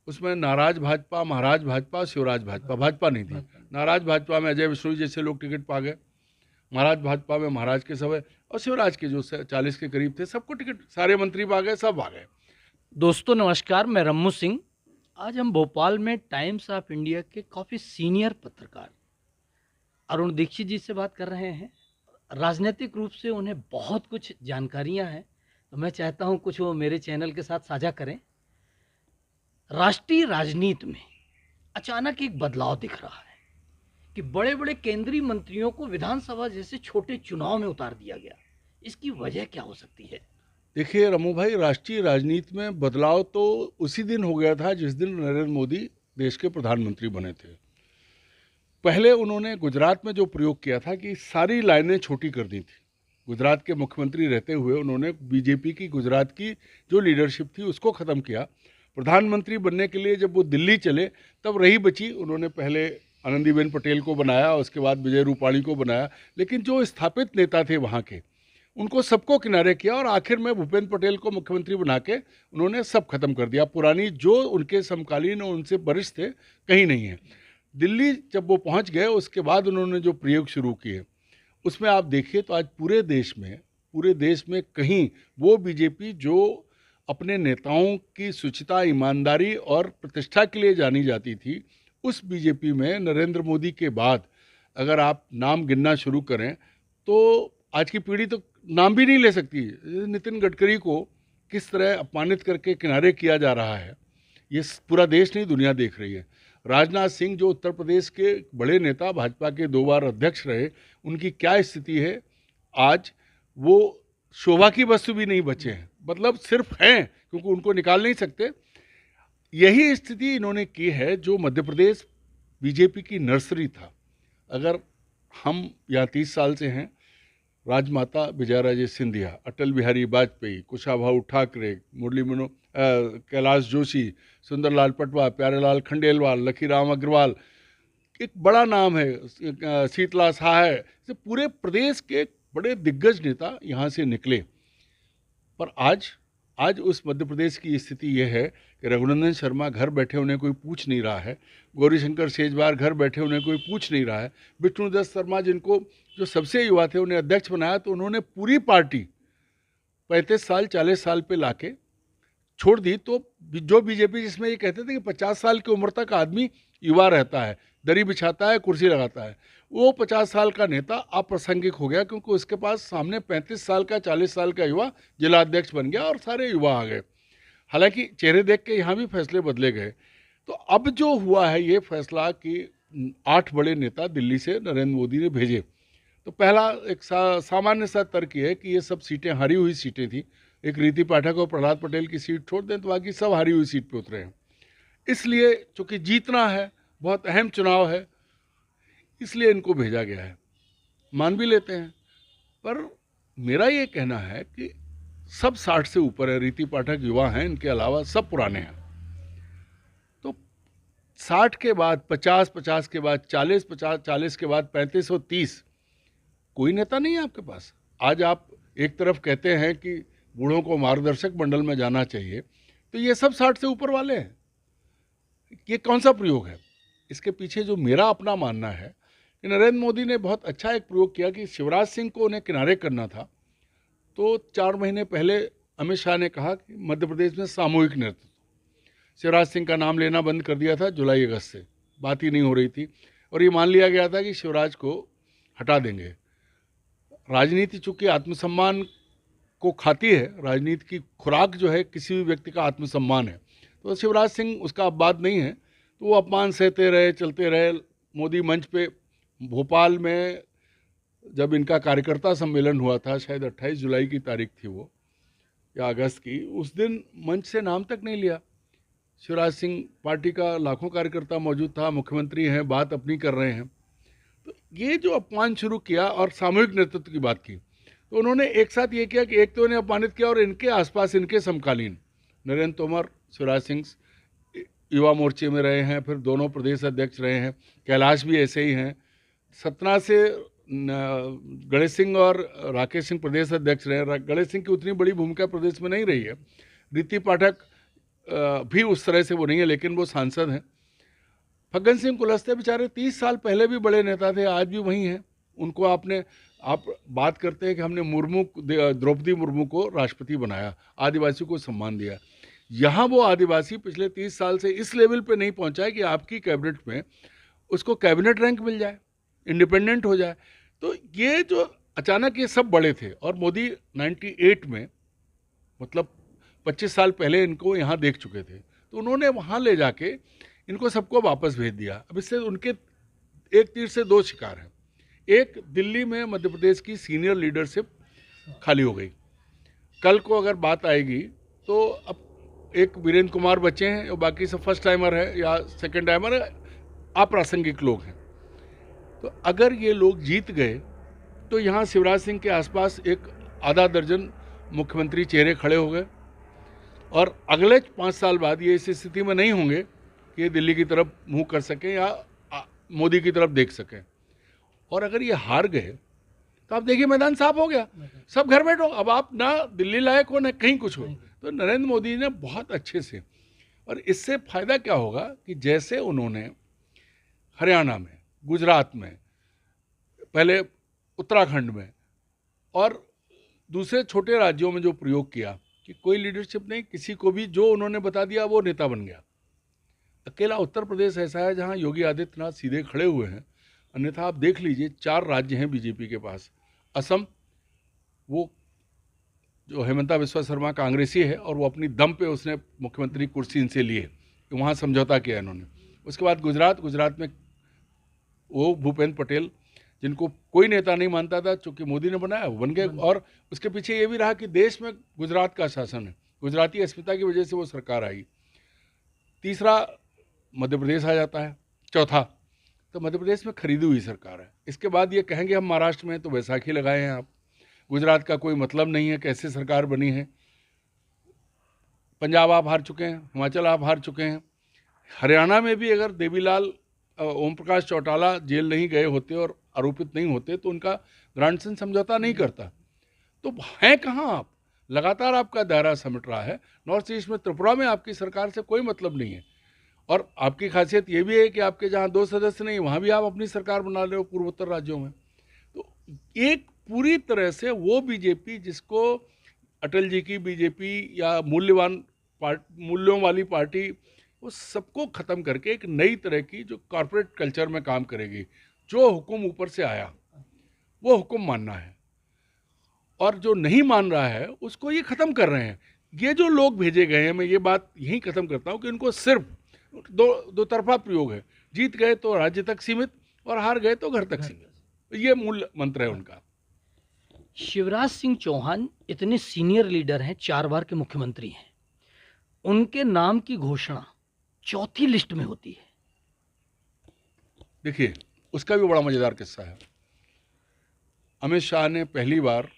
उसमें नाराज भाजपा, महाराज भाजपा, शिवराज भाजपा, भाजपा नहीं थी। नाराज भाजपा में अजय विष्णु जैसे लोग टिकट पा गए, महाराज भाजपा में महाराज के सब है, और शिवराज के जो 40 के करीब थे सबको टिकट, सारे मंत्री पा गए, सब आ गए। दोस्तों नमस्कार, मैं रम्मू सिंह। आज हम भोपाल में टाइम्स ऑफ इंडिया के काफ़ी सीनियर पत्रकार अरुण दीक्षित जी से बात कर रहे हैं। राजनीतिक रूप से उन्हें बहुत कुछ जानकारियां हैं, तो मैं चाहता हूं कुछ वो मेरे चैनल के साथ साझा करें। राष्ट्रीय राजनीति में अचानक एक बदलाव दिख रहा है कि बड़े बड़े केंद्रीय मंत्रियों को विधानसभा जैसे छोटे चुनाव में उतार दिया गया। इसकी वजह क्या हो सकती है? देखिए रमू भाई, राष्ट्रीय राजनीति में बदलाव तो उसी दिन हो गया था जिस दिन नरेंद्र मोदी देश के प्रधानमंत्री बने थे। पहले उन्होंने गुजरात में जो प्रयोग किया था कि सारी लाइनें छोटी कर दी थी। गुजरात के मुख्यमंत्री रहते हुए उन्होंने बीजेपी की गुजरात की जो लीडरशिप थी उसको ख़त्म किया। प्रधानमंत्री बनने के लिए जब वो दिल्ली चले तब रही बची, उन्होंने पहले आनंदीबेन पटेल को बनाया, उसके बाद विजय रूपाणी को बनाया, लेकिन जो स्थापित नेता थे वहाँ के उनको सबको किनारे किया और आखिर में भूपेंद्र पटेल को मुख्यमंत्री बना के उन्होंने सब खत्म कर दिया। पुरानी जो उनके समकालीन और उनसे वरिष्ठ थे कहीं नहीं है। दिल्ली जब वो पहुंच गए उसके बाद उन्होंने जो प्रयोग शुरू किए उसमें आप देखिए तो आज पूरे देश में कहीं वो बीजेपी जो अपने नेताओं की शुचिता, ईमानदारी और प्रतिष्ठा के लिए जानी जाती थी, उस बीजेपी में नरेंद्र मोदी के बाद अगर आप नाम गिनना शुरू करें तो आज की पीढ़ी तो नाम भी नहीं ले सकती। नितिन गडकरी को किस तरह अपमानित करके किनारे किया जा रहा है, ये पूरा देश नहीं दुनिया देख रही है। राजनाथ सिंह जो उत्तर प्रदेश के बड़े नेता, भाजपा के 2 बार अध्यक्ष रहे, उनकी क्या स्थिति है आज, वो शोभा की वस्तु भी नहीं बचे हैं, मतलब सिर्फ हैं क्योंकि उनको निकाल नहीं सकते। यही स्थिति इन्होंने की है जो मध्य प्रदेश बीजेपी की नर्सरी था। अगर हम यहाँ 30 साल से हैं, राजमाता विजयाराजे सिंधिया, अटल बिहारी वाजपेयी, कुशाभाऊ ठाकरे, कैलाश जोशी, सुंदरलाल पटवा, प्यारेलाल खंडेलवाल, लखीराम अग्रवाल, एक बड़ा नाम है, शीतला सहाय, से पूरे प्रदेश के बड़े दिग्गज नेता यहाँ से निकले। पर आज उस मध्य प्रदेश की स्थिति यह है कि रघुनंदन शर्मा घर बैठे उन्हें कोई पूछ नहीं रहा है, गौरीशंकर शेजवार घर बैठे उन्हें कोई पूछ नहीं रहा है, विष्णुदत्त शर्मा जिनको जो सबसे युवा थे उन्हें अध्यक्ष बनाया तो उन्होंने पूरी पार्टी 35 साल 40 साल पे लाके छोड़ दी। तो जो बीजेपी जिसमें ये कहते थे कि 50 साल की उम्र तक आदमी युवा रहता है, दरी बिछाता है, कुर्सी लगाता है, वो 50 साल का नेता अप्रासंगिक हो गया क्योंकि उसके पास सामने 35 साल का 40 साल का युवा जिला अध्यक्ष बन गया और सारे युवा आ गए। हालांकि चेहरे देख के यहाँ भी फैसले बदले गए। तो अब जो हुआ है ये फैसला कि 8 बड़े नेता दिल्ली से नरेंद्र मोदी ने भेजे, तो पहला एक सामान्य सा तर्क ये है कि ये सब सीटें हारी हुई सीटें थी। एक रीति पाठक और प्रहलाद पटेल की सीट छोड़ दें तो बाकी सब हारी हुई सीट पे उतरे हैं। इसलिए चूंकि जीतना है, बहुत अहम चुनाव है, इसलिए इनको भेजा गया है। मान भी लेते हैं, पर मेरा ये कहना है कि सब 60 से ऊपर है। रीति पाठक युवा हैं, इनके अलावा सब पुराने हैं। तो 60 के बाद 50, 50 के बाद 40, 50, 40 के बाद 35 और 30, कोई नेता नहीं है आपके पास। आज आप एक तरफ कहते हैं कि बूढ़ों को मार्गदर्शक मंडल में जाना चाहिए, तो ये सब 60 से ऊपर वाले हैं। ये कौन सा प्रयोग है? इसके पीछे जो मेरा अपना मानना है कि नरेंद्र मोदी ने बहुत अच्छा एक प्रयोग किया कि शिवराज सिंह को उन्हें किनारे करना था। तो 4 महीने पहले अमित शाह ने कहा कि मध्य प्रदेश में सामूहिक नेतृत्व, शिवराज सिंह का नाम लेना बंद कर दिया था जुलाई अगस्त से, बात ही नहीं हो रही थी और ये मान लिया गया था कि शिवराज को हटा देंगे। राजनीति चूंकि आत्मसम्मान को खाती है, राजनीति की खुराक जो है किसी भी व्यक्ति का आत्मसम्मान है, तो शिवराज सिंह उसका अपवाद नहीं है। तो वो अपमान सहते रहे, चलते रहे। मोदी मंच पे भोपाल में जब इनका कार्यकर्ता सम्मेलन हुआ था, शायद 28 जुलाई की तारीख थी वो या अगस्त की, उस दिन मंच से नाम तक नहीं लिया। शिवराज सिंह पार्टी का लाखों कार्यकर्ता मौजूद था, मुख्यमंत्री हैं, बात अपनी कर रहे हैं। तो ये जो अपमान शुरू किया और सामूहिक नेतृत्व की बात की, तो उन्होंने एक साथ ये किया कि एक तो इन्हें अपमानित किया और इनके आसपास इनके समकालीन नरेंद्र तोमर, शिवराज सिंह युवा मोर्चे में रहे हैं, फिर दोनों प्रदेश अध्यक्ष रहे हैं, कैलाश भी ऐसे ही हैं, सतना से गणेश सिंह और राकेश सिंह प्रदेश अध्यक्ष रहे। गणेश सिंह की उतनी बड़ी भूमिका प्रदेश में नहीं रही है। रीति पाठक भी उस तरह से वो नहीं है, लेकिन वो सांसद हैं। फग्गन सिंह कुलस्ते बेचारे 30 साल पहले भी बड़े नेता थे, आज भी वही हैं। उनको आप बात करते हैं कि हमने द्रौपदी मुर्मू को राष्ट्रपति बनाया, आदिवासी को सम्मान दिया। यहाँ वो आदिवासी पिछले 30 साल से इस लेवल पे नहीं पहुँचा है कि आपकी कैबिनेट में उसको कैबिनेट रैंक मिल जाए, इंडिपेंडेंट हो जाए। तो ये जो अचानक ये सब बड़े थे, और मोदी 98 में, मतलब 25 साल पहले इनको यहाँ देख चुके थे, तो उन्होंने वहाँ ले जाके इनको सबको वापस भेज दिया। अब इससे उनके एक तीर से दो शिकार हैं। एक, दिल्ली में मध्य प्रदेश की सीनियर लीडरशिप खाली हो गई। कल को अगर बात आएगी तो अब एक वीरेंद्र कुमार बचे हैं, और बाकी सब फर्स्ट टाइमर है या सेकंड टाइमर है, अप्रासंगिक लोग हैं। तो अगर ये लोग जीत गए तो यहाँ शिवराज सिंह के आसपास एक आधा दर्जन मुख्यमंत्री चेहरे खड़े हो गए, और अगले 5 साल बाद ये इस स्थिति में नहीं होंगे कि ये दिल्ली की तरफ मुंह कर सकें या मोदी की तरफ देख सकें। और अगर ये हार गए तो आप देखिए मैदान साफ हो गया, सब घर बैठो, अब आप ना दिल्ली लायक हो ना कहीं कुछ हो। तो नरेंद्र मोदी ने बहुत अच्छे से, और इससे फायदा क्या होगा कि जैसे उन्होंने हरियाणा में, गुजरात में, पहले उत्तराखंड में और दूसरे छोटे राज्यों में जो प्रयोग किया कि कोई लीडरशिप नहीं, किसी को भी जो उन्होंने बता दिया वो नेता बन गया। अकेला उत्तर प्रदेश ऐसा है जहां योगी आदित्यनाथ सीधे खड़े हुए हैं, अन्यथा आप देख लीजिए 4 राज्य हैं बीजेपी के पास। असम, वो जो हेमंता बिस्वा शर्मा कांग्रेसी है, और वो अपनी दम पे उसने मुख्यमंत्री कुर्सी इनसे लिए, वहाँ समझौता किया इन्होंने। उसके बाद गुजरात में वो भूपेंद्र पटेल, जिनको कोई नेता नहीं मानता था, चूँकि मोदी ने बनाया, वो बन गए। और उसके पीछे ये भी रहा कि देश में गुजरात का शासन है, गुजराती अस्मिता की वजह से वो सरकार आई। तीसरा मध्य प्रदेश आ जाता है, चौथा तो मध्य प्रदेश में खरीदी हुई सरकार है। इसके बाद ये कहेंगे हम महाराष्ट्र में तो बैसाखी लगाए हैं आप, गुजरात का कोई मतलब नहीं है कैसे सरकार बनी है, पंजाब आप हार चुके हैं, हिमाचल आप हार चुके हैं। हरियाणा में भी अगर देवीलाल ओम प्रकाश चौटाला जेल नहीं गए होते और आरोपित नहीं होते तो उनका ग्रांडसन समझौता नहीं करता। तो हैं कहाँ आप? लगातार आपका दायरा समेट रहा है। नॉर्थ ईस्ट में त्रिपुरा में आपकी सरकार से कोई मतलब नहीं है, और आपकी खासियत ये भी है कि आपके जहाँ 2 सदस्य नहीं, वहाँ भी आप अपनी सरकार बना रहे हो पूर्वोत्तर राज्यों में। तो एक पूरी तरह से वो बीजेपी जिसको अटल जी की बीजेपी या मूल्यों वाली पार्टी, वो सबको ख़त्म करके एक नई तरह की जो कॉरपोरेट कल्चर में काम करेगी, जो हुक्म ऊपर से आया वो हुक्म मानना है, और जो नहीं मान रहा है उसको ये ख़त्म कर रहे हैं। ये जो लोग भेजे गए हैं, मैं ये बात यहीं ख़त्म करता हूँ कि इनको सिर्फ दो तरफा प्रयोग है, जीत गए तो राज्य तक सीमित और हार गए तो घर तक सीमित। ये मूल मंत्र है उनका। शिवराज सिंह चौहान इतने सीनियर लीडर हैं, 4 बार के मुख्यमंत्री हैं, उनके नाम की घोषणा चौथी लिस्ट में होती है। देखिए उसका भी बड़ा मजेदार किस्सा है। अमित शाह ने पहली बार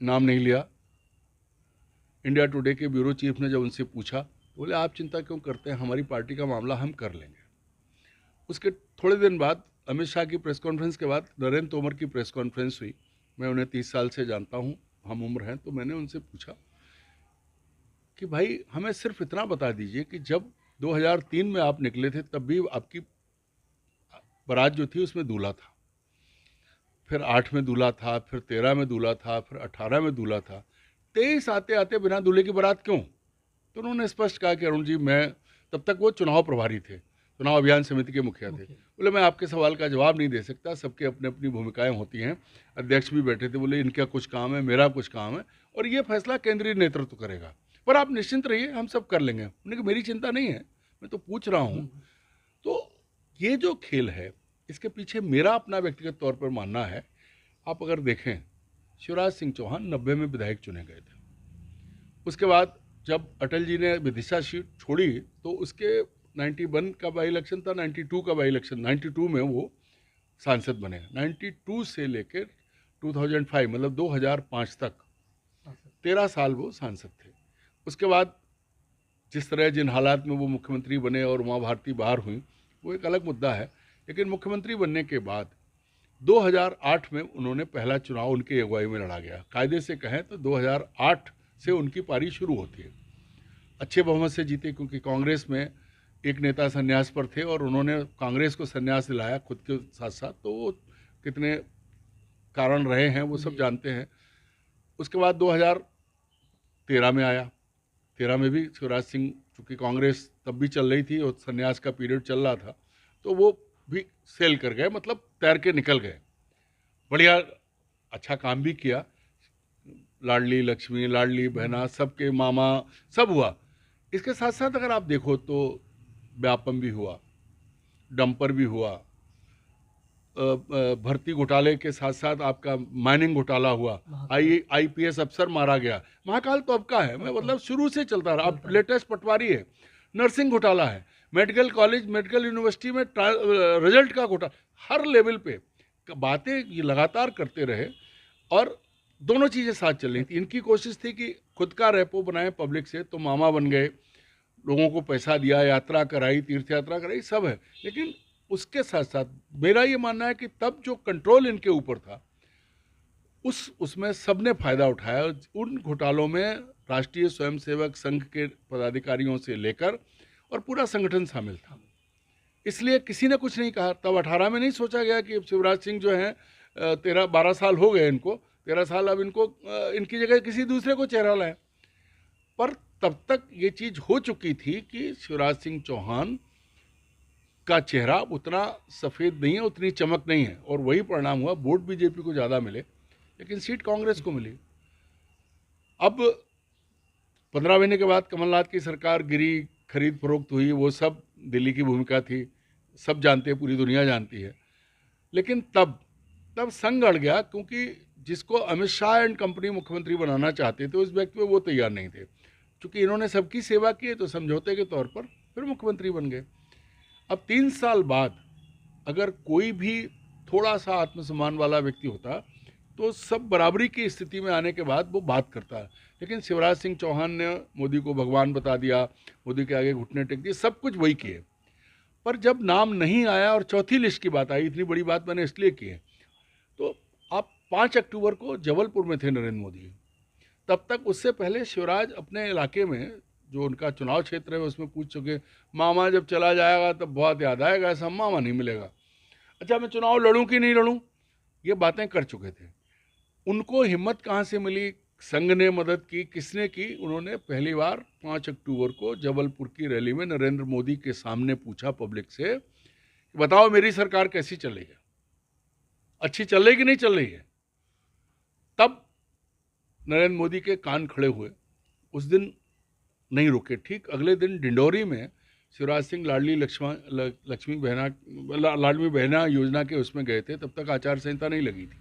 नाम नहीं लिया। इंडिया टुडे के ब्यूरो चीफ ने जब उनसे पूछा, बोले आप चिंता क्यों करते हैं, हमारी पार्टी का मामला हम कर लेंगे। उसके थोड़े दिन बाद अमित शाह की प्रेस कॉन्फ्रेंस के बाद नरेंद्र तोमर की प्रेस कॉन्फ्रेंस हुई। मैं उन्हें 30 साल से जानता हूँ, हम उम्र हैं, तो मैंने उनसे पूछा कि भाई हमें सिर्फ इतना बता दीजिए कि जब 2003 में आप निकले थे तब भी आपकी बारात जो थी उसमें दूल्हा था, फिर 8 में दूल्हा था, फिर 13 में दूल्हा था, फिर 18 में दूल्हा था, 23 आते आते बिना दूल्हे की बारात क्यों? तो उन्होंने स्पष्ट कहा कि अरुण जी, मैं तब तक वो चुनाव प्रभारी थे, चुनाव अभियान समिति के मुखिया थे। बोले मैं आपके सवाल का जवाब नहीं दे सकता, सबके अपने अपनी भूमिकाएं होती हैं। अध्यक्ष भी बैठे थे, बोले इनका कुछ काम है, मेरा कुछ काम है, और ये फैसला केंद्रीय नेतृत्व करेगा, पर आप निश्चिंत रहिए, हम सब कर लेंगे। उन्होंने कहा मेरी चिंता नहीं है, मैं तो पूछ रहा हूँ। तो ये जो खेल है इसके पीछे मेरा अपना व्यक्तिगत तौर पर मानना है। आप अगर देखें, शिवराज सिंह चौहान 90 में विधायक चुने गए थे। उसके बाद जब अटल जी ने विदिशा सीट छोड़ी तो उसके 91 का बाई इलेक्शन था, 92 का बाई इलेक्शन, 92 में वो सांसद बने। 92 से लेकर 2005 मतलब 2005 तक 13 साल वो सांसद थे। उसके बाद जिस तरह जिन हालात में वो मुख्यमंत्री बने और उमा भारती बाहर हुई वो एक अलग मुद्दा है, लेकिन मुख्यमंत्री बनने के बाद 2008 में उन्होंने पहला चुनाव उनकी अगुवाई में लड़ा गया। कायदे से कहें तो 2008 से उनकी पारी शुरू होती है। अच्छे बहुमत से जीते, क्योंकि कांग्रेस में एक नेता संन्यास पर थे और उन्होंने कांग्रेस को संन्यास दिलाया खुद के साथ साथ, तो वो कितने कारण रहे हैं वो सब जानते हैं। उसके बाद 2013 में आया, 13 में भी शिवराज सिंह, चूँकि कांग्रेस तब भी चल रही थी और संन्यास का पीरियड चल रहा था, तो वो भी सेल कर गए, मतलब तैर के निकल गए। बढ़िया अच्छा काम भी किया, लाडली लक्ष्मी, लाडली बहना, सबके मामा, सब हुआ। इसके साथ साथ अगर आप देखो तो व्यापम भी हुआ, डंपर भी हुआ, भर्ती घोटाले के साथ साथ आपका माइनिंग घोटाला हुआ, आईपीएस अफसर मारा गया। महाकाल तो अब का है, मैं मतलब शुरू से चलता रहा। अब लेटेस्ट पटवारी है, नर्सिंग घोटाला है, मेडिकल कॉलेज, मेडिकल यूनिवर्सिटी में रिजल्ट का घोटाला, हर लेवल पे बातें ये लगातार करते रहे और दोनों चीज़ें साथ चल रही थी। इनकी कोशिश थी कि खुद का रेपो बनाए पब्लिक से, तो मामा बन गए, लोगों को पैसा दिया, यात्रा कराई, तीर्थ यात्रा कराई, सब है। लेकिन उसके साथ साथ मेरा ये मानना है कि तब जो कंट्रोल इनके ऊपर था उसमें सबने फायदा उठाया। उन घोटालों में राष्ट्रीय स्वयंसेवक संघ के पदाधिकारियों से लेकर और पूरा संगठन शामिल था, इसलिए किसी ने कुछ नहीं कहा। तब 18 में नहीं सोचा गया कि शिवराज सिंह जो हैं 13-12 साल हो गए इनको, 13 साल अब इनको इनकी जगह किसी दूसरे को चेहरा लाए। पर तब तक ये चीज़ हो चुकी थी कि शिवराज सिंह चौहान का चेहरा उतना सफ़ेद नहीं है, उतनी चमक नहीं है, और वही परिणाम हुआ। वोट बीजेपी को ज़्यादा मिले लेकिन सीट कांग्रेस को मिली। अब 15 महीने के बाद कमलनाथ की सरकार गिरी, खरीद फरोख्त हुई, वो सब दिल्ली की भूमिका थी, सब जानते हैं, पूरी दुनिया जानती है। लेकिन तब संग अड़ गया, क्योंकि जिसको अमित शाह एंड कंपनी मुख्यमंत्री बनाना चाहते थे उस व्यक्ति में वो तैयार नहीं थे। चूँकि इन्होंने सबकी सेवा की है तो समझौते के तौर पर फिर मुख्यमंत्री बन गए। अब 3 साल बाद अगर कोई भी थोड़ा सा आत्मसम्मान वाला व्यक्ति होता तो सब बराबरी की स्थिति में आने के बाद वो बात करता है। लेकिन शिवराज सिंह चौहान ने मोदी को भगवान बता दिया, मोदी के आगे घुटने टेक दिए, सब कुछ वही किए। पर जब नाम नहीं आया और चौथी लिस्ट की बात आई, इतनी बड़ी बात मैंने इसलिए की है, तो आप 5 अक्टूबर को जबलपुर में थे नरेंद्र मोदी। तब तक उससे पहले शिवराज अपने इलाके में जो उनका चुनाव क्षेत्र है उसमें पूछ चुके, मामा जब चला जाएगा तब बहुत याद आएगा, ऐसा मामा नहीं मिलेगा। अच्छा मैं चुनाव लड़ूं कि नहीं लड़ूं, ये बातें कर चुके थे। उनको हिम्मत कहाँ से मिली, संघ ने मदद की, किसने की? उन्होंने पहली बार 5 अक्टूबर को जबलपुर की रैली में नरेंद्र मोदी के सामने पूछा पब्लिक से, बताओ मेरी सरकार कैसी चल रही है, अच्छी चल रही कि नहीं चल रही है। तब नरेंद्र मोदी के कान खड़े हुए, उस दिन नहीं रुके। ठीक अगले दिन डिंडोरी में शिवराज सिंह लाडली बहना योजना के उसमें गए थे, तब तक आचार संहिता नहीं लगी थी,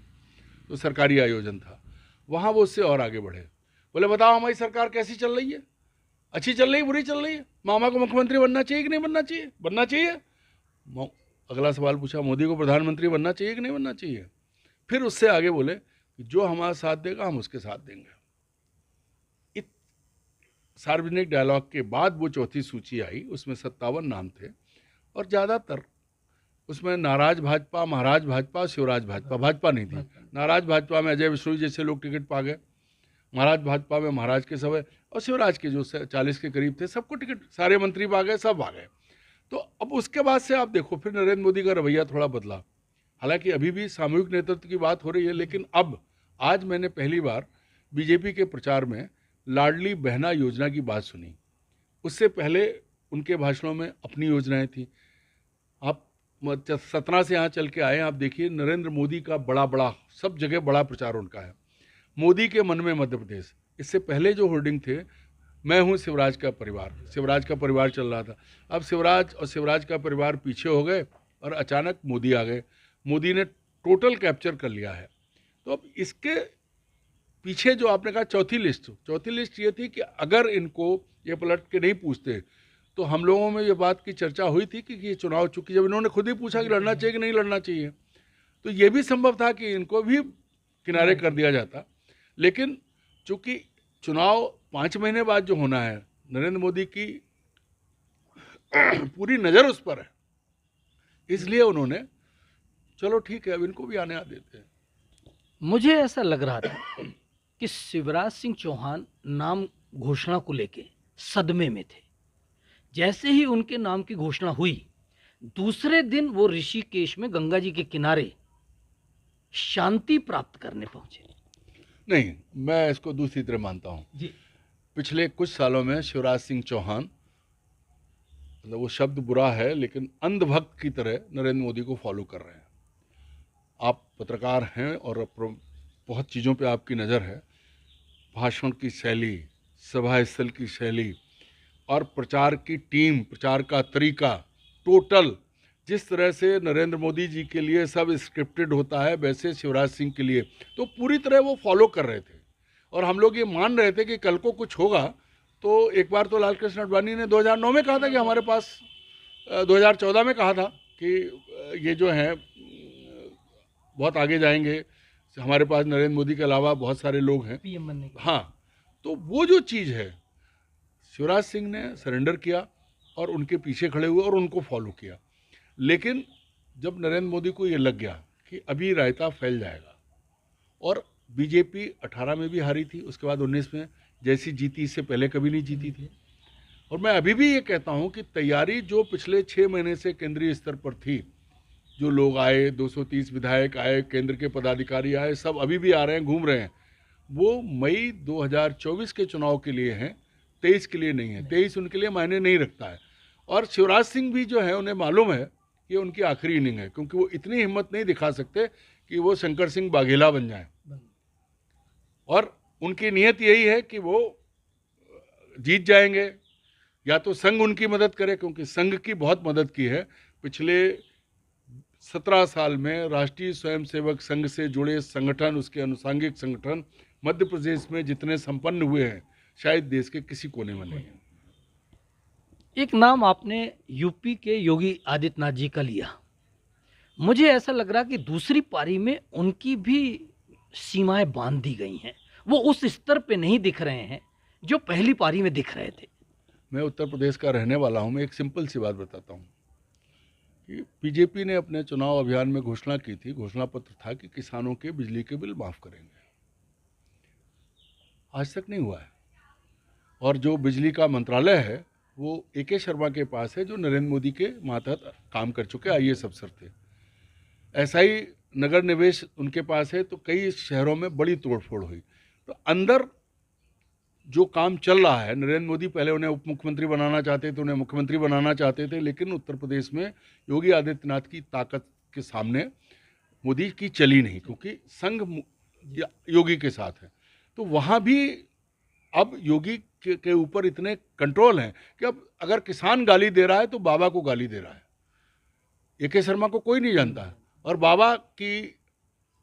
तो सरकारी आयोजन था। वहाँ वो उससे और आगे बढ़े, बोले बताओ हमारी सरकार कैसी चल रही है, अच्छी चल रही है, बुरी चल रही है, मामा को मुख्यमंत्री बनना चाहिए कि नहीं बनना चाहिए? बनना चाहिए। अगला सवाल पूछा, मोदी को प्रधानमंत्री बनना चाहिए कि नहीं बनना चाहिए? फिर उससे आगे बोले कि जो हमारा साथ देगा हम उसके साथ देंगे। सार्वजनिक डायलॉग के बाद वो चौथी सूची आई, उसमें 57 नाम थे और ज़्यादातर उसमें नाराज भाजपा, महाराज भाजपा, शिवराज भाजपा, भाजपा नहीं थी। नाराज भाजपा में अजय विष्णु जैसे लोग टिकट पा गए, महाराज भाजपा में महाराज के सब है, और शिवराज के जो 40 के करीब थे सबको टिकट, सारे मंत्री पा गए, सब आ गए। तो अब उसके बाद से आप देखो फिर नरेंद्र मोदी का रवैया थोड़ा बदला। हालांकि अभी भी सामूहिक नेतृत्व की बात हो रही है, लेकिन अब आज मैंने पहली बार बीजेपी के प्रचार में लाडली बहना योजना की बात सुनी। उससे पहले उनके भाषणों में अपनी योजनाएं थी। आप 17 से यहाँ चल के आए, आप देखिए नरेंद्र मोदी का बड़ा सब जगह बड़ा प्रचार उनका है। मोदी के मन में मध्य प्रदेश, इससे पहले जो होर्डिंग थे, मैं हूँ शिवराज का परिवार, शिवराज का परिवार चल रहा था। अब शिवराज और शिवराज का परिवार पीछे हो गए और अचानक मोदी आ गए, मोदी ने टोटल कैप्चर कर लिया है। तो अब इसके पीछे जो आपने कहा चौथी लिस्ट ये थी कि अगर इनको ये पलट के नहीं पूछते तो हम लोगों में ये बात की चर्चा हुई थी कि ये चुनाव, चूंकि जब इन्होंने खुद ही पूछा कि लड़ना चाहिए कि नहीं लड़ना चाहिए, तो ये भी संभव था कि इनको भी किनारे कर दिया जाता। लेकिन चूंकि चुनाव 5 महीने बाद जो होना है, नरेंद्र मोदी की पूरी नज़र उस पर है, इसलिए उन्होंने चलो ठीक है अब इनको भी आने आ देते हैं। मुझे ऐसा लग रहा था कि शिवराज सिंह चौहान नाम घोषणा को लेके सदमे में थे। जैसे ही उनके नाम की घोषणा हुई, दूसरे दिन वो ऋषिकेश में गंगा जी के किनारे शांति प्राप्त करने पहुंचे। नहीं, मैं इसको दूसरी तरह मानता हूँ। जी पिछले कुछ सालों में शिवराज सिंह चौहान, मतलब वो शब्द बुरा है, लेकिन अंधभक्त की तरह नरेंद्र मोदी को फॉलो कर रहे हैं। आप पत्रकार हैं और बहुत चीज़ों पे आपकी नज़र है। भाषण की शैली, सभा स्थल की शैली और प्रचार की टीम, प्रचार का तरीका, टोटल जिस तरह से नरेंद्र मोदी जी के लिए सब स्क्रिप्टेड होता है, वैसे शिवराज सिंह के लिए तो पूरी तरह वो फॉलो कर रहे थे। और हम लोग ये मान रहे थे कि कल को कुछ होगा। तो एक बार तो लालकृष्ण आडवाणी ने 2009 में कहा था कि हमारे पास 2014 में कहा था कि ये जो हैं बहुत आगे जाएंगे, हमारे पास नरेंद्र मोदी के अलावा बहुत सारे लोग हैं पीएम बनने के। हाँ, तो वो जो चीज़ है, शिवराज सिंह ने सरेंडर किया और उनके पीछे खड़े हुए और उनको फॉलो किया। लेकिन जब नरेंद्र मोदी को ये लग गया कि अभी रायता फैल जाएगा, और बीजेपी 18 में भी हारी थी, उसके बाद 19 में जैसी जीती, इससे पहले कभी नहीं जीती थी। और मैं अभी भी ये कहता हूँ कि तैयारी जो पिछले 6 महीने से केंद्रीय स्तर पर थी, जो लोग आए, 230 विधायक आए, केंद्र के पदाधिकारी आए, सब अभी भी आ रहे हैं, घूम रहे हैं, वो मई 2024 के चुनाव के लिए हैं, 23 के लिए नहीं है। 23 उनके लिए मायने नहीं रखता है। और शिवराज सिंह भी जो है, उन्हें मालूम है कि उनकी आखिरी इनिंग है, क्योंकि वो इतनी हिम्मत नहीं दिखा सकते कि वो शंकर सिंह बाघेला बन जाएं। और उनकी नीयत यही है कि वो जीत जाएंगे, या तो संघ उनकी मदद करे, क्योंकि संघ की बहुत मदद की है। पिछले 17 साल में राष्ट्रीय स्वयंसेवक संघ से जुड़े संगठन, उसके अनुसांगिक संगठन मध्य प्रदेश में जितने संपन्न हुए हैं, शायद देश के किसी कोने में नहीं है। एक नाम आपने यूपी के योगी आदित्यनाथ जी का लिया। मुझे ऐसा लग रहा कि दूसरी पारी में उनकी भी सीमाएं बांध दी गई हैं, वो उस स्तर पे नहीं दिख रहे हैं जो पहली पारी में दिख रहे थे। मैं उत्तर प्रदेश का रहने वाला हूं। मैं एक सिंपल सी बात बताता हूं कि बीजेपी ने अपने चुनाव अभियान में घोषणा की थी, घोषणा पत्र था कि किसानों के बिजली के बिल माफ़ करेंगे। आज तक नहीं हुआ है। और जो बिजली का मंत्रालय है वो ए.के. शर्मा के पास है, जो नरेंद्र मोदी के मातहत काम कर चुके आईएएस अफसर थे। ऐसा ही नगर निवेश उनके पास है। तो कई शहरों में बड़ी तोड़फोड़ हुई। तो अंदर जो काम चल रहा है, नरेंद्र मोदी पहले उन्हें उप मुख्यमंत्री बनाना चाहते थे, उन्हें मुख्यमंत्री बनाना चाहते थे, लेकिन उत्तर प्रदेश में योगी आदित्यनाथ की ताकत के सामने मोदी की चली नहीं, क्योंकि संघ योगी के साथ है। तो वहाँ भी अब योगी के ऊपर इतने कंट्रोल हैं कि अब अगर किसान गाली दे रहा है तो बाबा को गाली दे रहा है। ए.के. शर्मा को कोई नहीं जानता है। और बाबा की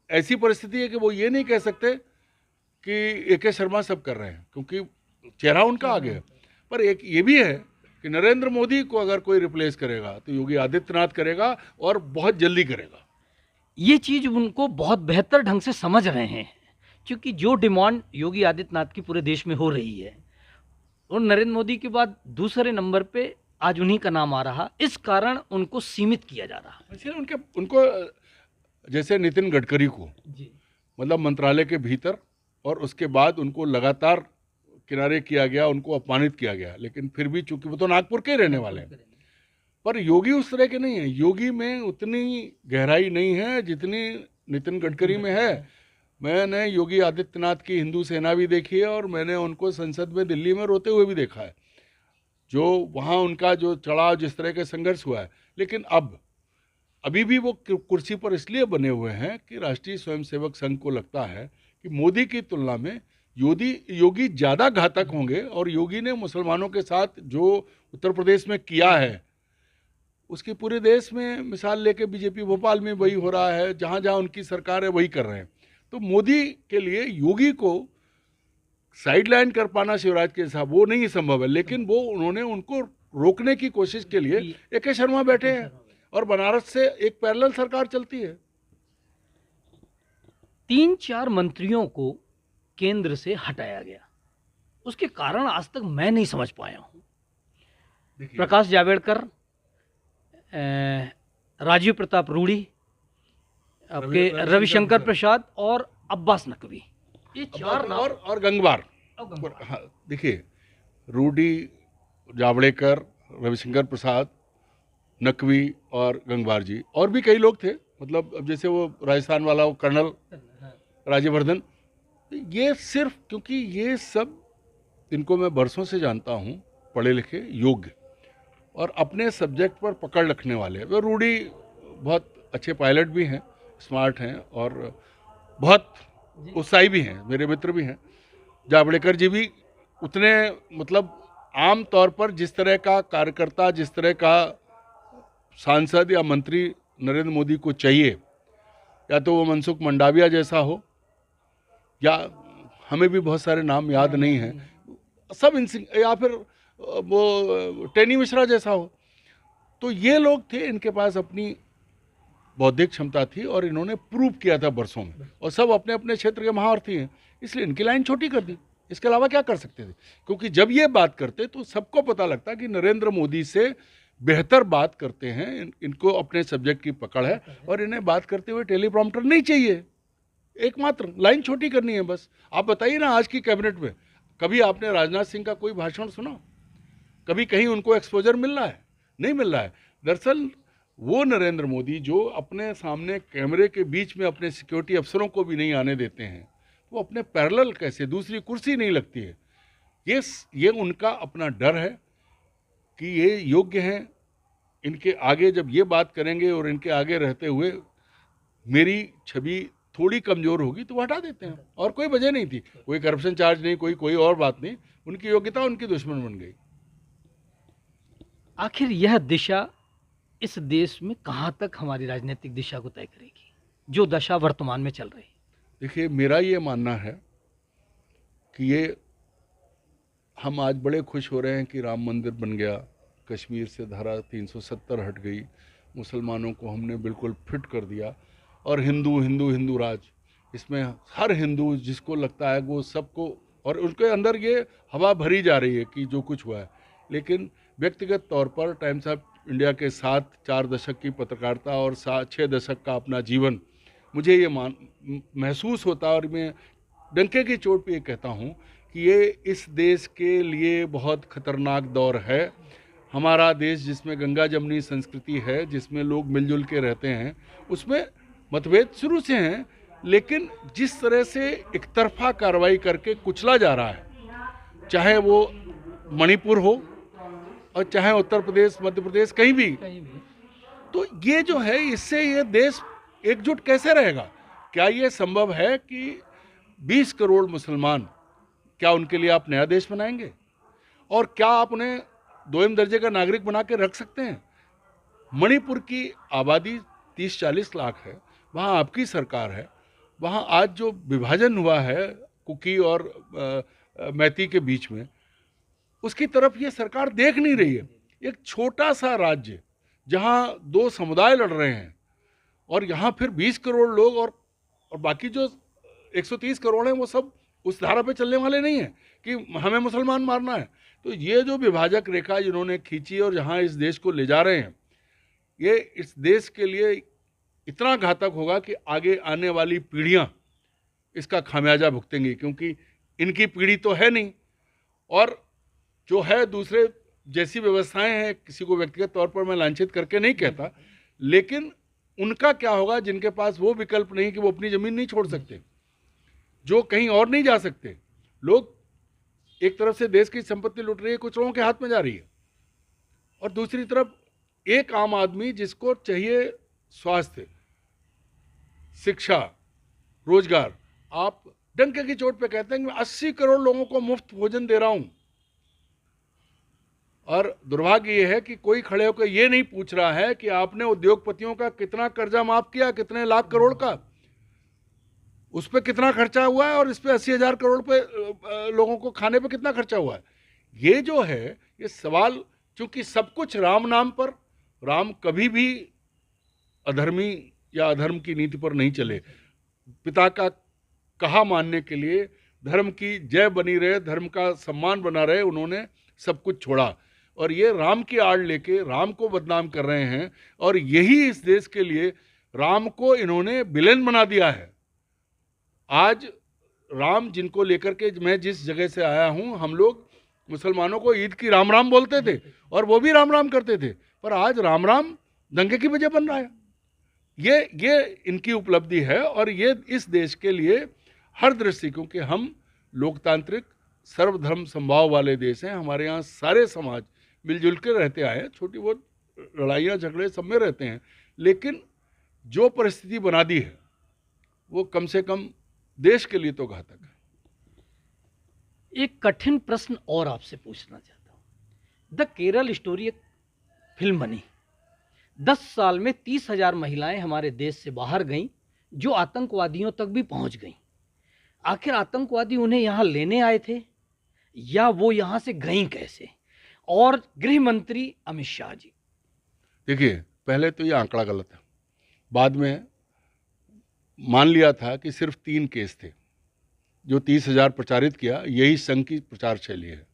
ऐसी परिस्थिति है कि वो ये नहीं कह सकते कि ए.के. शर्मा सब कर रहे हैं, क्योंकि चेहरा उनका आगे है। पर एक ये भी है कि नरेंद्र मोदी को अगर कोई रिप्लेस करेगा तो योगी आदित्यनाथ करेगा, और बहुत जल्दी करेगा। ये चीज़ उनको बहुत बेहतर ढंग से समझ रहे हैं, क्योंकि जो डिमांड योगी आदित्यनाथ की पूरे देश में हो रही है, और नरेंद्र मोदी के बाद दूसरे नंबर पे आज उन्हीं का नाम आ रहा, इस कारण उनको सीमित किया जा रहा। इसलिए उनको जैसे नितिन गडकरी को जी, मतलब मंत्रालय के भीतर और उसके बाद उनको लगातार किनारे किया गया, उनको अपमानित किया गया। लेकिन फिर भी चूंकि वो तो नागपुर के ही रहने वाले हैं, पर योगी उस तरह के नहीं है। योगी में उतनी गहराई नहीं है जितनी नितिन गडकरी में है। मैंने योगी आदित्यनाथ की हिंदू सेना भी देखी है, और मैंने उनको संसद में दिल्ली में रोते हुए भी देखा है, जो वहाँ उनका जो चढ़ाव, जिस तरह के संघर्ष हुआ है। लेकिन अभी भी वो कुर्सी पर इसलिए बने हुए हैं कि राष्ट्रीय स्वयंसेवक संघ को लगता है कि मोदी की तुलना में योगी ज़्यादा घातक होंगे। और योगी ने मुसलमानों के साथ जो उत्तर प्रदेश में किया है, उसकी पूरे देश में मिसाल लेके बीजेपी भोपाल में वही हो रहा है, जहाँ जहाँ उनकी सरकार है वही कर रहे हैं। तो मोदी के लिए योगी को साइडलाइन कर पाना शिवराज के साथ वो नहीं संभव है। लेकिन वो उन्होंने उनको रोकने की कोशिश के लिए ए.के. शर्मा बैठे हैं, और बनारस से एक पैरेलल सरकार चलती है। 3-4 मंत्रियों को केंद्र से हटाया गया, उसके कारण आज तक मैं नहीं समझ पाया हूँ। प्रकाश जावड़ेकर, राजीव प्रताप रूडी, आपके रविशंकर प्रसाद और अब्बास नकवी, ये 4 नाम। और गंगवार। हाँ, देखिए, रूडी, जावड़ेकर, रविशंकर प्रसाद, नकवी और गंगवार जी, और भी कई लोग थे। मतलब अब जैसे वो राजस्थान वाला वो कर्नल राज्यवर्धन, ये सिर्फ क्योंकि ये सब इनको मैं बरसों से जानता हूँ, पढ़े लिखे, योग्य और अपने सब्जेक्ट पर पकड़ रखने वाले। वो रूडी बहुत अच्छे पायलट भी हैं, स्मार्ट हैं और बहुत उत्साही भी हैं, मेरे मित्र भी हैं। जावड़ेकर जी भी उतने, मतलब आम तौर पर जिस तरह का कार्यकर्ता, जिस तरह का सांसद या मंत्री नरेंद्र मोदी को चाहिए, या तो वो मनसुख मंडाविया जैसा हो, या हमें भी बहुत सारे नाम याद नहीं हैं, सब या फिर वो टेनी मिश्रा जैसा हो। तो ये लोग थे, इनके पास अपनी बौद्धिक क्षमता थी और इन्होंने प्रूव किया था बरसों में, और सब अपने अपने क्षेत्र के महारथी हैं, इसलिए इनकी लाइन छोटी कर दी। इसके अलावा क्या कर सकते थे? क्योंकि जब ये बात करते तो सबको पता लगता कि नरेंद्र मोदी से बेहतर बात करते हैं, इनको अपने सब्जेक्ट की पकड़ है और इन्हें बात करते हुए टेलीप्रॉम्प्टर नहीं चाहिए, एकमात्र लाइन छोटी करनी है बस। आप बताइए ना, आज की कैबिनेट में कभी आपने राजनाथ सिंह का कोई भाषण सुना? कभी कहीं उनको एक्सपोजर मिल रहा है? नहीं मिल रहा है। दरअसल वो नरेंद्र मोदी जो अपने सामने कैमरे के बीच में अपने सिक्योरिटी अफसरों को भी नहीं आने देते हैं, वो अपने पैरेलल कैसे, दूसरी कुर्सी नहीं लगती है। ये उनका अपना डर है कि ये योग्य हैं, इनके आगे जब ये बात करेंगे और इनके आगे रहते हुए मेरी छवि थोड़ी कमज़ोर होगी तो वो हटा देते हैं, और कोई वजह नहीं थी, कोई करप्शन चार्ज नहीं, कोई और बात नहीं, उनकी योग्यता उनकी दुश्मन बन गई। आखिर यह दिशा इस देश में कहाँ तक हमारी राजनीतिक दिशा को तय करेगी, जो दशा वर्तमान में चल रही है? देखिए, मेरा ये मानना है कि ये हम आज बड़े खुश हो रहे हैं कि राम मंदिर बन गया, कश्मीर से धारा 370 हट गई, मुसलमानों को हमने बिल्कुल फिट कर दिया, और हिंदू हिंदू हिंदू राज, इसमें हर हिंदू जिसको लगता है वो सबको, और उनके अंदर ये हवा भरी जा रही है कि जो कुछ हुआ है। लेकिन व्यक्तिगत तौर पर टाइम्स ऑफ इंडिया के साथ 4 दशक की पत्रकारिता और 6 दशक का अपना जीवन, मुझे ये महसूस होता है, और मैं डंके की चोट पे ये कहता हूँ कि ये इस देश के लिए बहुत खतरनाक दौर है। हमारा देश जिसमें गंगा जमनी संस्कृति है, जिसमें लोग मिलजुल के रहते हैं, उसमें मतभेद शुरू से हैं, लेकिन जिस तरह से एक तरफा कार्रवाई करके कुचला जा रहा है, चाहे वो मणिपुर हो और चाहे उत्तर प्रदेश, मध्य प्रदेश, कहीं भी, तो ये जो है, इससे ये देश एकजुट कैसे रहेगा? क्या ये संभव है कि 20 करोड़ मुसलमान, क्या उनके लिए आप नया देश बनाएंगे? और क्या आप उन्हें 2म दर्जे का नागरिक बना के रख सकते हैं? मणिपुर की आबादी 30-40 लाख है, वहाँ आपकी सरकार है, वहाँ आज जो विभाजन हुआ है कुकी और मैती के बीच में, उसकी तरफ ये सरकार देख नहीं रही है। एक छोटा सा राज्य जहाँ 2 समुदाय लड़ रहे हैं, और यहाँ फिर 20 करोड़ लोग, और बाकी जो 130 करोड़ हैं वो सब उस धारा पे चलने वाले नहीं हैं कि हमें मुसलमान मारना है। तो ये जो विभाजक रेखा जिन्होंने खींची और जहाँ इस देश को ले जा रहे हैं, ये इस देश के लिए इतना घातक होगा कि आगे आने वाली पीढ़ियाँ इसका खामियाजा भुगतेंगी, क्योंकि इनकी पीढ़ी तो है नहीं, और जो है दूसरे जैसी व्यवस्थाएं हैं, किसी को व्यक्तिगत तौर पर मैं लांछित करके नहीं कहता, लेकिन उनका क्या होगा जिनके पास वो विकल्प नहीं कि वो अपनी ज़मीन नहीं छोड़ सकते, जो कहीं और नहीं जा सकते। लोग एक तरफ से देश की संपत्ति लुट रही है, कुछ लोगों के हाथ में जा रही है, और दूसरी तरफ एक आम आदमी जिसको चाहिए स्वास्थ्य, शिक्षा, रोजगार। आप डंके की चोट पे कहते हैं कि मैं 80 करोड़ लोगों को मुफ्त भोजन दे रहा हूं, और दुर्भाग्य ये है कि कोई खड़े होकर ये नहीं पूछ रहा है कि आपने उद्योगपतियों का कितना कर्जा माफ किया, कितने लाख करोड़ का, उस पर कितना खर्चा हुआ है, और इस पे 80,000 करोड़ पे लोगों को खाने पे कितना खर्चा हुआ है। ये जो है, ये सवाल, चूंकि सब कुछ राम नाम पर, राम कभी भी अधर्मी या अधर्म की नीति पर नहीं चले। पिता का कहा मानने के लिए, धर्म की जय बनी रहे, धर्म का सम्मान बना रहे, उन्होंने सब कुछ छोड़ा, और ये राम की आड़ लेके राम को बदनाम कर रहे हैं, और यही इस देश के लिए राम को इन्होंने विलेन बना दिया है। आज राम जिनको लेकर के मैं जिस जगह से आया हूं, हम लोग मुसलमानों को ईद की राम राम बोलते थे और वो भी राम राम करते थे, पर आज राम राम दंगे की वजह बन रहा है। ये इनकी उपलब्धि है और ये इस देश के लिए हर दृष्टि, क्योंकि हम लोकतांत्रिक सर्वधर्म संभाव वाले देश हैं, हमारे यहाँ सारे समाज मिलजुल के रहते आए हैं, छोटी बहुत लड़ाइयाँ झगड़े सब में रहते हैं, लेकिन जो परिस्थिति बना दी है वो कम से कम देश के लिए तो घातक है। एक कठिन प्रश्न और आपसे पूछना चाहता हूँ। द केरल स्टोरी एक फिल्म बनी, 10 साल में 30,000 महिलाएं हमारे देश से बाहर गईं, जो आतंकवादियों तक भी पहुंच गईं। आखिर आतंकवादी उन्हें यहाँ लेने आए थे या वो यहाँ से गईं कैसे? और गृह मंत्री अमित शाह जी, देखिए, पहले तो ये आंकड़ा गलत है, बाद में मान लिया था कि सिर्फ 3 केस थे। जो 30,000 प्रचारित किया, यही संघ की प्रचार शैली है।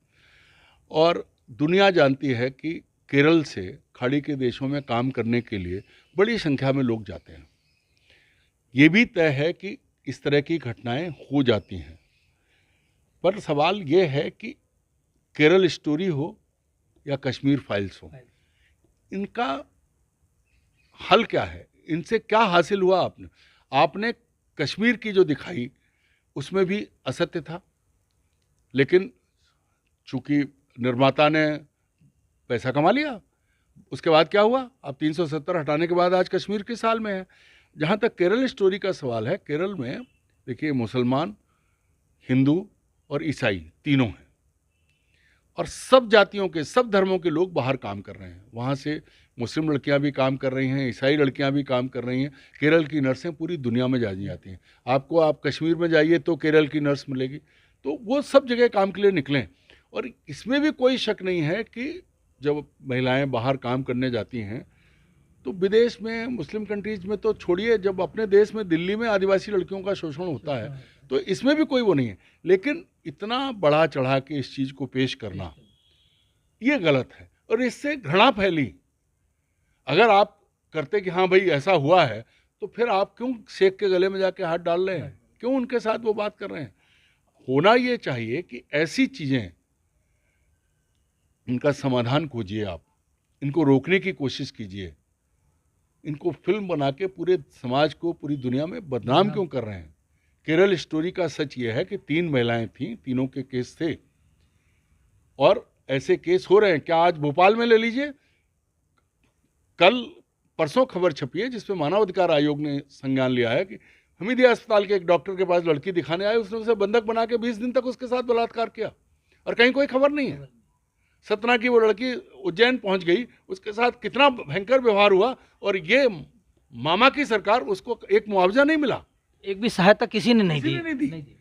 और दुनिया जानती है कि केरल से खाड़ी के देशों में काम करने के लिए बड़ी संख्या में लोग जाते हैं। ये भी तय है कि इस तरह की घटनाएं हो जाती हैं, पर सवाल ये है कि केरल स्टोरी हो या कश्मीर फाइल्स हो, इनका हल क्या है? इनसे क्या हासिल हुआ? आपने कश्मीर की जो दिखाई उसमें भी असत्य था, लेकिन चूंकि निर्माता ने पैसा कमा लिया, उसके बाद क्या हुआ? अब 370 हटाने के बाद आज कश्मीर किस हाल में है। जहाँ तक केरल स्टोरी का सवाल है, केरल में देखिए मुसलमान, हिंदू और ईसाई तीनों हैं, और सब जातियों के, सब धर्मों के लोग बाहर काम कर रहे हैं। वहाँ से मुस्लिम लड़कियाँ भी काम कर रही हैं, ईसाई लड़कियाँ भी काम कर रही हैं। केरल की नर्सें पूरी दुनिया में जानी जाती हैं। आप कश्मीर में जाइए तो केरल की नर्स मिलेगी। तो वो सब जगह काम के लिए निकलें, और इसमें भी कोई शक नहीं है कि जब महिलाएं बाहर काम करने जाती हैं तो विदेश में, मुस्लिम कंट्रीज में तो छोड़िए, जब अपने देश में दिल्ली में आदिवासी लड़कियों का शोषण होता है तो इसमें भी कोई वो नहीं है। लेकिन इतना बढ़ा चढ़ा के इस चीज़ को पेश करना ये गलत है, और इससे घृणा फैली। अगर आप करते कि हाँ भाई ऐसा हुआ है, तो फिर आप क्यों शेख के गले में जाके हाथ डाल रहे हैं? क्यों उनके साथ वो बात कर रहे हैं? होना ये चाहिए कि ऐसी चीज़ें, इनका समाधान खोजिए, आप इनको रोकने की कोशिश कीजिए। इनको फिल्म बना के पूरे समाज को, पूरी दुनिया में बदनाम क्यों कर रहे हैं? केरल स्टोरी का सच ये है कि 3 महिलाएं थीं, तीनों के केस थे, और ऐसे केस हो रहे हैं। क्या आज भोपाल में ले लीजिए, कल परसों खबर छपी है जिसमें मानवाधिकार आयोग ने संज्ञान लिया है कि हमीदिया अस्पताल के एक डॉक्टर के पास लड़की दिखाने आए, उसने उसे बंधक बना के 20 दिन तक उसके साथ बलात्कार किया, और कहीं कोई खबर नहीं है। सतना की वो लड़की उज्जैन पहुंच गई, उसके साथ कितना भयंकर व्यवहार हुआ, और ये मामा की सरकार, उसको एक मुआवजा नहीं मिला, एक भी सहायता किसी ने नहीं दी।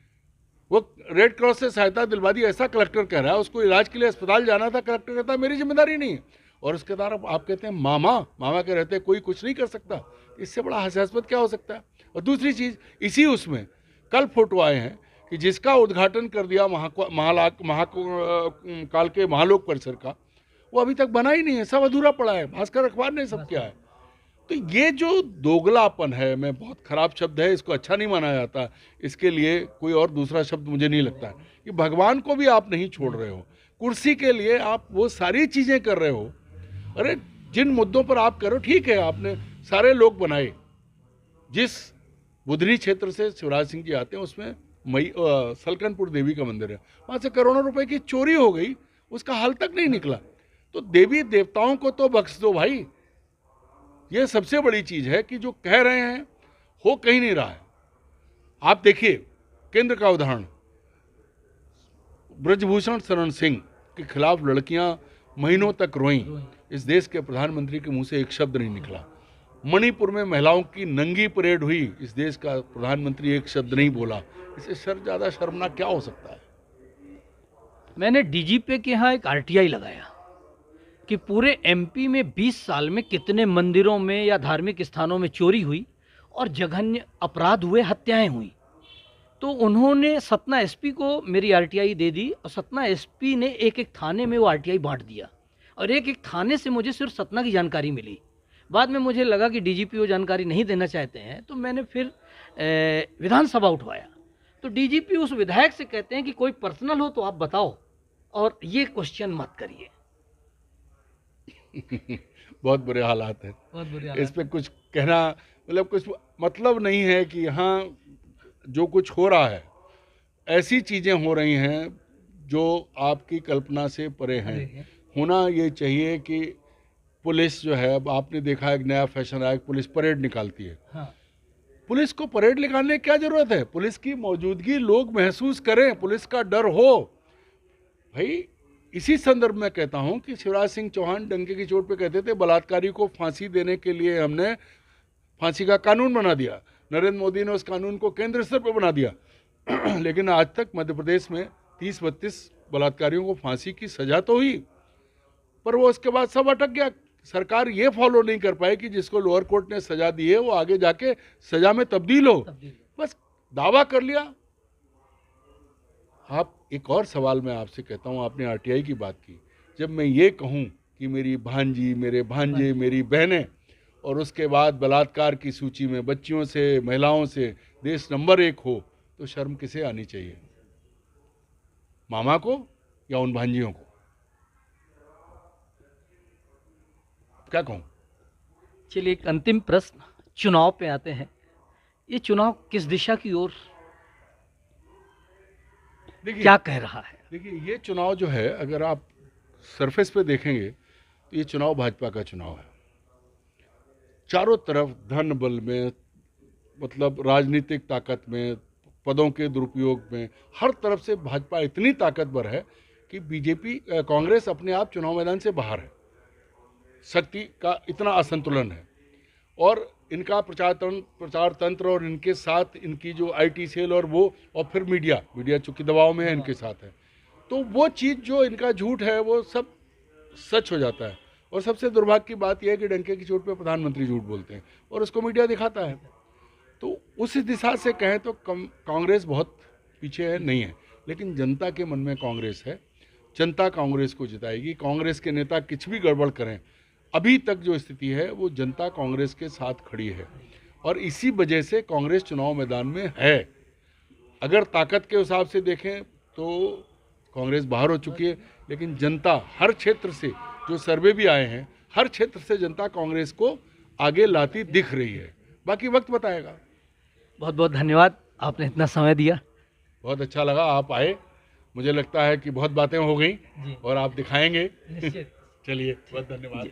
वो रेड क्रॉस से सहायता दिलवा दी, ऐसा कलेक्टर कह रहा है। उसको इलाज के लिए अस्पताल जाना था, कलेक्टर कहता है मेरी जिम्मेदारी नहीं है, और उसके बाद आप कहते हैं मामा के रहते कोई कुछ नहीं कर सकता। इससे बड़ा हास्यास्पद क्या हो सकता है? और दूसरी चीज़, इसी उसमें कल फोटो आए हैं कि जिसका उद्घाटन कर दिया महाकाल के महालोक परिसर का, वो अभी तक बना ही नहीं है, सब अधूरा पड़ा है। भास्कर अखबार ने सब किया है। तो ये जो दोगलापन है, मैं बहुत खराब शब्द है, इसको अच्छा नहीं माना जाता, इसके लिए कोई और दूसरा शब्द मुझे नहीं लगता है, कि भगवान को भी आप नहीं छोड़ रहे हो, कुर्सी के लिए आप वो सारी चीज़ें कर रहे हो। अरे जिन मुद्दों पर आप करो, ठीक है, आपने सारे लोग बनाए। जिस बुधनी क्षेत्र से शिवराज सिंह जी आते हैं, उसमें सलकनपुर देवी का मंदिर है, वहाँ से करोड़ों रुपए की चोरी हो गई, उसका हाल तक नहीं निकला। तो देवी देवताओं को तो बख्श दो भाई। ये सबसे बड़ी चीज़ है कि जो कह रहे हैं हो कहीं नहीं रहा है। आप देखिए केंद्र का उदाहरण, ब्रजभूषण शरण सिंह के खिलाफ लड़कियां महीनों तक रोईं, इस देश के प्रधानमंत्री के मुंह से एक शब्द नहीं निकला। मणिपुर में महिलाओं की नंगी परेड हुई, इस देश का प्रधानमंत्री एक शब्द नहीं बोला। इससे ज़्यादा शर्मनाक क्या हो सकता है? मैंने डीजीपी के यहाँ एक आरटीआई लगाया कि पूरे एमपी में 20 साल में कितने मंदिरों में या धार्मिक स्थानों में चोरी हुई और जघन्य अपराध हुए, हत्याएं हुई। तो उन्होंने सतना एसपी को मेरी आरटीआई दे दी, और सतना एसपी ने एक एक थाने में वो आरटीआई बांट दिया, और एक एक थाने से मुझे सिर्फ सतना की जानकारी मिली। बाद में मुझे लगा कि डीजीपी वो जानकारी नहीं देना चाहते हैं, तो मैंने फिर विधानसभा उठवाया। तो डीजीपी उस विधायक से कहते हैं कि कोई पर्सनल हो तो आप बताओ, और ये क्वेश्चन मत करिए। बहुत बुरे हालात हैं। बहुत बुरी इस पे कुछ कहना मतलब कुछ मतलब नहीं है कि यहाँ जो कुछ हो रहा है, ऐसी चीज़ें हो रही हैं जो आपकी कल्पना से परे हैं। होना ये चाहिए कि पुलिस जो है, अब आपने देखा एक नया फैशन आया, पुलिस परेड निकालती है। हाँ, पुलिस को परेड निकालने की क्या जरूरत है? पुलिस की मौजूदगी लोग महसूस करें, पुलिस का डर हो। भाई इसी संदर्भ में कहता हूं कि शिवराज सिंह चौहान डंके की चोट पे कहते थे बलात्कारी को फांसी देने के लिए हमने फांसी का कानून बना दिया। नरेंद्र मोदी ने उस कानून को केंद्र स्तर पर बना दिया लेकिन आज तक मध्य प्रदेश में 30-32 बलात्कारियों को फांसी की सजा तो हुई, पर वो उसके बाद सब अटक गया। सरकार ये फॉलो नहीं कर पाई कि जिसको लोअर कोर्ट ने सजा दी है वो आगे जाके सजा में तब्दील हो। बस दावा कर लिया। आप एक और सवाल मैं आपसे कहता हूँ, आपने आरटीआई की बात की। जब मैं ये कहूँ कि मेरी भांजी, मेरे भांजे, मेरी बहनें, और उसके बाद बलात्कार की सूची में बच्चियों से, महिलाओं से देश नंबर 1 हो, तो शर्म किसे आनी चाहिए? मामा को या उन भांजियों को? क्या कहूँ? चलिए एक अंतिम प्रश्न, चुनाव पे आते हैं। ये चुनाव किस दिशा की ओर देखिए क्या कह रहा है? देखिए ये चुनाव जो है, अगर आप सरफेस पे देखेंगे तो ये चुनाव भाजपा का चुनाव है। चारों तरफ धन बल में, मतलब राजनीतिक ताकत में, पदों के दुरुपयोग में, हर तरफ से भाजपा इतनी ताकतवर है कि बीजेपी कांग्रेस अपने आप चुनाव मैदान से बाहर है। शक्ति का इतना असंतुलन है, और इनका प्रचार तंत्र और इनके साथ इनकी जो आईटी सेल और वो, और फिर मीडिया चूंकि दबाव में है, इनके साथ है, तो वो चीज़ जो इनका झूठ है वो सब सच हो जाता है। और सबसे दुर्भाग्य की बात यह है कि डंके की चोट पे प्रधानमंत्री झूठ बोलते हैं और उसको मीडिया दिखाता है। तो उस दिशा से कहें तो कांग्रेस बहुत पीछे है, नहीं है, लेकिन जनता के मन में कांग्रेस है। जनता कांग्रेस को जिताएगी। कांग्रेस के नेता कुछ भी गड़बड़ करें, अभी तक जो स्थिति है वो जनता कांग्रेस के साथ खड़ी है, और इसी वजह से कांग्रेस चुनाव मैदान में है। अगर ताकत के हिसाब से देखें तो कांग्रेस बाहर हो चुकी है, लेकिन जनता हर क्षेत्र से, जो सर्वे भी आए हैं, हर क्षेत्र से जनता कांग्रेस को आगे लाती दिख रही है। बाकी वक्त बताएगा। बहुत बहुत धन्यवाद, आपने इतना समय दिया। बहुत अच्छा लगा आप आए। मुझे लगता है कि बहुत बातें हो गई जी। और आप दिखाएंगे। निश्चित। चलिए, बहुत धन्यवाद।